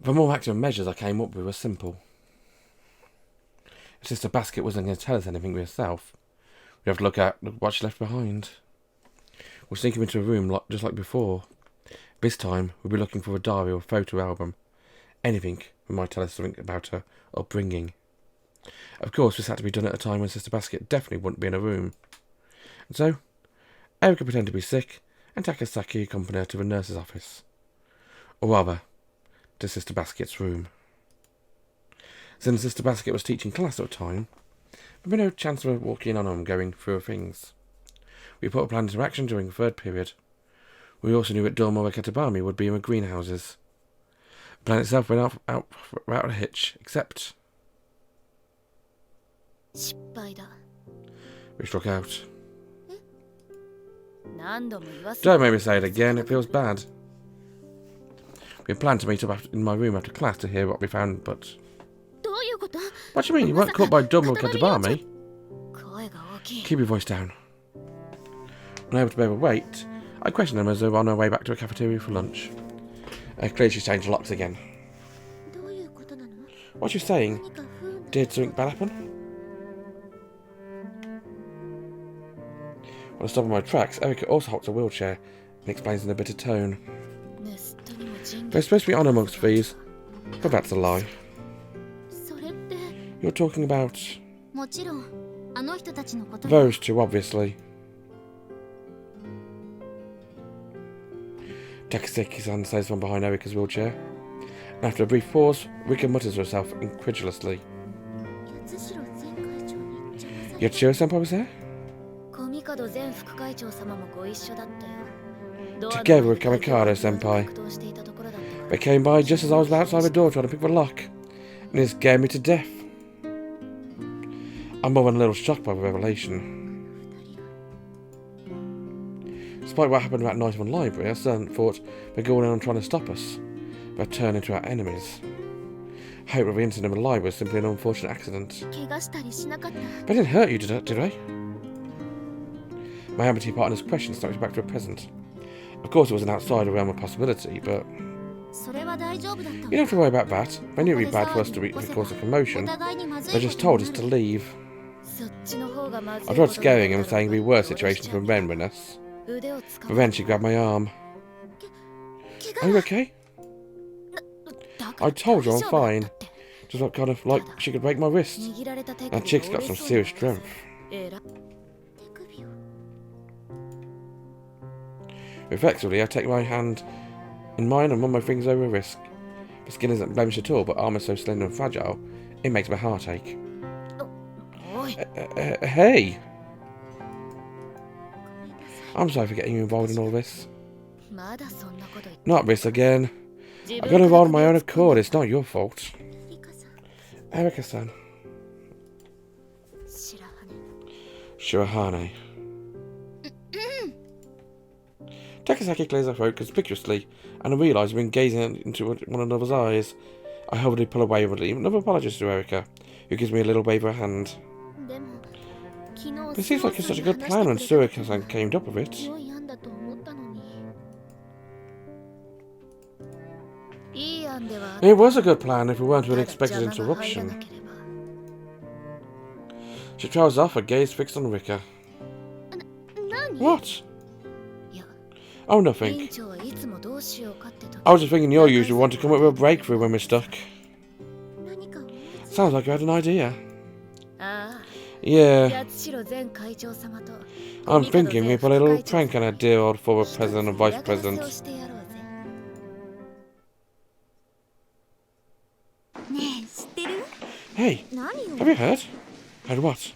The more active measures I came up with were simple. If Sister Basket wasn't going to tell us anything herself, we'd have to look at what she left behind. We'll sneak him into a room just like before. This time, we'll be looking for a diary or photo album. Anything that might tell us something about her upbringing. Of course, this had to be done at a time when Sister Basket definitely wouldn't be in a room. And so, Erica pretended to be sick, and Takasaki accompanied her to the nurse's office. Or rather, to Sister Basket's room. Since Sister Basket was teaching class at the time, there would be no chance of her walking in on them going through her things. We put a plan into action during the third period. We also knew that Dormo and Katabami would be in the greenhouses. The plan itself went out without a hitch, except... we struck out. Don't make me say it again, it feels bad. We had planned to meet up in my room after class to hear what we found, but... What do you mean? You weren't caught by Dormo and Katabami? Keep your voice down. Unable to bear the weight, I questioned them as they were on our way back to a cafeteria for lunch. Clearly she's changed locks again. What you saying? Did something bad happen? When I stop in my tracks, Erica also hops a wheelchair and explains in a bitter tone. There's supposed to be honour amongst thieves, but that's a lie. You're talking about... those two, obviously. Takasaki-san says from behind Erica's wheelchair. And after a brief pause, Rika mutters to herself incredulously. Yatsushiro-senpai was there? Together with Kamikado-senpai. They came by just as I was outside the door trying to pick the lock, and it scared me to death. I'm more than a little shocked by the revelation. Despite what happened that night in the library, I certainly thought they'd go on trying to stop us, but turn into our enemies. I hope that the incident in the library was simply an unfortunate accident. They didn't hurt you, did they? My Amitié partner's question snapped me back to a present. Of course it was an outside the realm of possibility, but... you don't have to worry about that. They knew it would be bad for us to cause a commotion. They just told us to leave. I tried scaring him and saying it'd be worse situations for men than us. But then she grabbed my arm. Are you okay? I told you I'm fine. Just like kind of like she could break my wrist. That chick's got some serious strength. Reflexively, I take my hand in mine and run my fingers over her wrist. The skin isn't blemished at all, but arm is so slender and fragile, it makes my heart ache. Hey! I'm sorry for getting you involved in all this. Not this again. I got involved on my own accord, it's not your fault. Erica-san. Shirahane. Takasaki clears her throat conspicuously, and I realise we've been gazing into one another's eyes. I hurriedly pull away with another apologist to Erica, who gives me a little wave of her hand. It seems like it's such a good plan when Suoh-san came up with it. It was a good plan if we weren't to an unexpected interruption. She travels off, her gaze fixed on Rika. What? Oh, nothing. I was just thinking you usually want to come up with a breakthrough when we're stuck. Sounds like you had an idea. Yeah. I'm thinking we put a little prank on our dear old former president and vice president. Hey, have you heard? Heard what?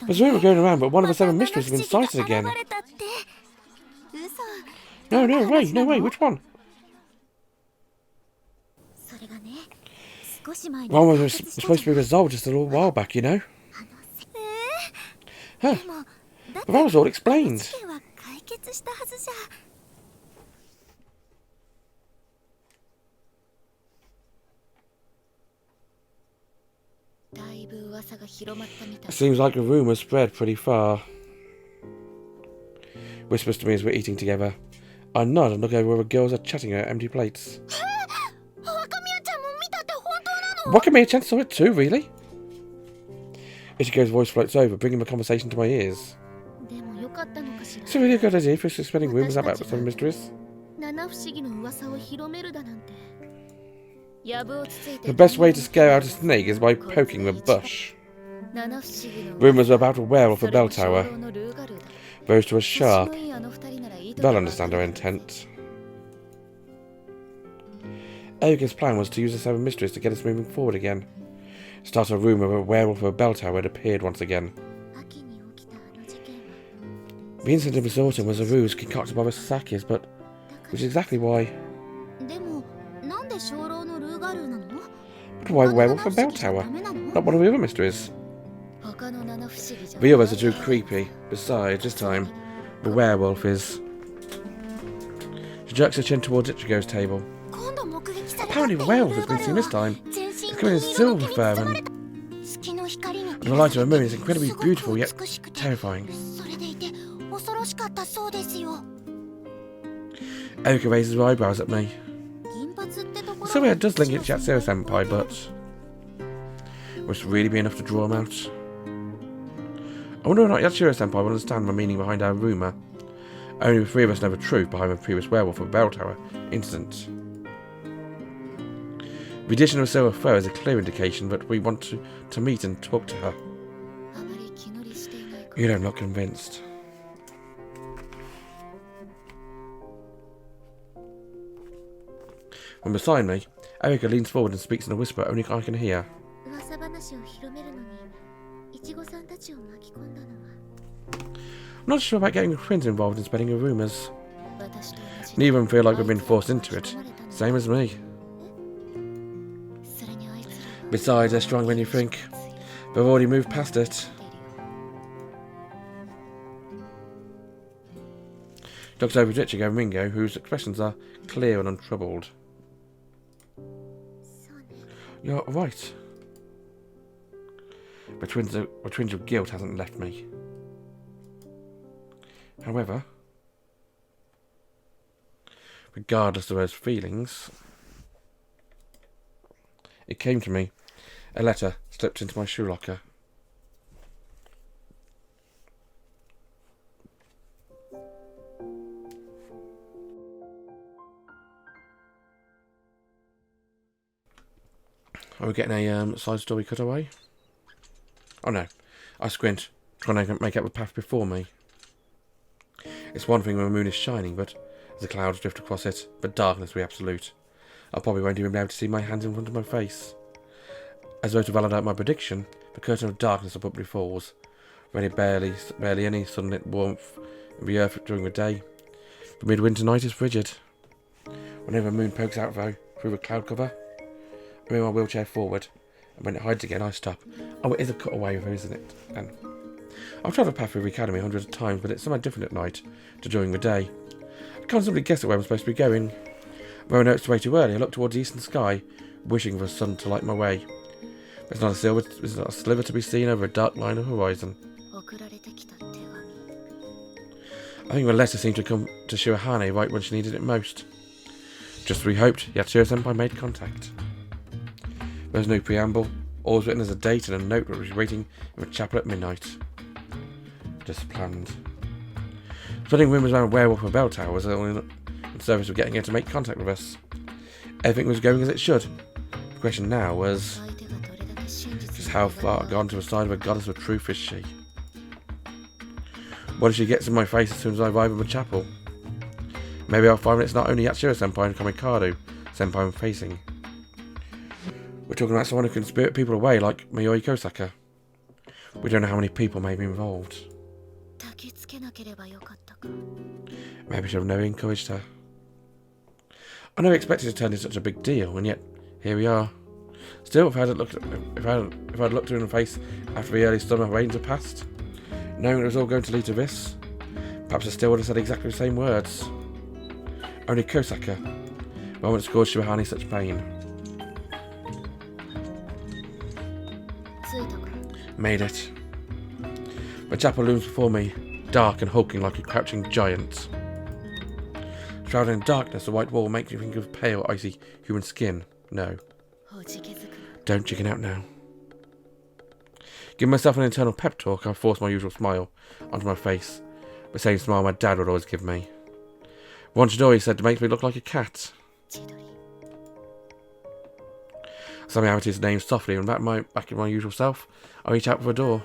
There's a rumour going around, but one of the 7 mysteries has been sighted again. No way, which one? One was supposed to be resolved just a little while back, you know. Huh. But that was all explained. It seems like the rumour spread pretty far. Whispers to me as we're eating together. I nod and look over where the girls are chatting at empty plates. Wakamiya-chan saw it too, really? Ichigo's voice floats over, bringing the conversation to my ears. It's a really good idea for us to spreading rumours about the seven mysteries. The best way to scare out a snake is by poking the bush. Rumours about a werewolf at Bell Tower. Those two are sharp. They'll understand our intent. Erika's plan was to use the seven mysteries to get us moving forward again. Start a rumour of a werewolf at Bell Tower had appeared once again. The incident of this autumn was a ruse concocted by the Sasakis, but which is exactly why. But why werewolf at Bell Tower? Not one of the other mysteries. The others are too creepy. Besides, this time, the werewolf is... She jerks her chin towards Ichigo's table. Apparently the werewolf has been seen this time. It's coming in silver fur and the light of a moon is incredibly beautiful yet terrifying. Erika raises her eyebrows at me. So it does link it to Yatsura-senpai, but... Must really be enough to draw him out? I wonder if not Yatsura-senpai will understand the meaning behind our rumour. Only the three of us know the truth behind the previous werewolf at Bell Tower incident. The addition of silver fur is a clear indication that we want to meet and talk to her. Yet I'm not convinced. From beside me, Erika leans forward and speaks in a whisper only I can hear. I'm not sure about getting the twins involved in spreading the rumours. Neither of them feel like we've been forced into it. Same as me. Besides, they're stronger than you think. They've already moved past it. Looks over at Ichigo and Ringo, whose expressions are clear and untroubled. You're right. The twinge of guilt hasn't left me. However, regardless of those feelings, it came to me. A letter slipped into my shoe locker. Are we getting a side story cutaway? Oh no, I squint, trying to make out the path before me. It's one thing when the moon is shining, but as the clouds drift across it, the darkness will be absolute. I probably won't even be able to see my hands in front of my face. As though to validate my prediction, the curtain of darkness abruptly falls. Very barely any sunlit warmth in the earth during the day. The midwinter night is frigid. Whenever the moon pokes out though, through the cloud cover, I move my wheelchair forward, and when it hides again I stop. Oh, it is a cutaway though, isn't it? And I've travelled the path through the academy hundreds of times, but it's somewhat different at night to during the day. I can't simply guess at where I'm supposed to be going. Though I know it's way too early, I look towards the eastern sky, wishing for the sun to light my way. There's not a sliver to be seen over a dark line of horizon. I think the letter seemed to come to Shirahane right when she needed it most. Just as we hoped, Yatsura-senpai made contact. There was no preamble, all was written as a date and a note that was waiting in the chapel at midnight. Just planned. Spreading rumours around a werewolf at Bell Tower was only in service of getting her to make contact with us. Everything was going as it should. The question now was just how far gone to the side of a goddess of truth is she? What if she gets in my face as soon as I arrive at the chapel? Maybe I'll find it's not only Yatsura-senpai and Kamikado-senpai I'm facing. We're talking about someone who can spirit people away like Mayuri Kohsaka. We don't know how many people may be involved. Maybe I should have never encouraged her. I never expected it to turn into such a big deal, and yet here we are. Still, if I'd looked her in the face after the early summer rains had passed, knowing it was all going to lead to this, perhaps I still would have said exactly the same words. Only Kohsaka, the moment that caused Shirahane such pain. Made it. The chapel looms before me, dark and hulking like a crouching giant. Shrouded in darkness, the white wall makes me think of pale, icy human skin. No. Don't chicken out now. Giving myself an internal pep talk, I forced my usual smile onto my face. The same smile my dad would always give me. One Chidori said it makes me look like a cat. Suddenly I his name softly, and back in my usual self, I reach out for a door.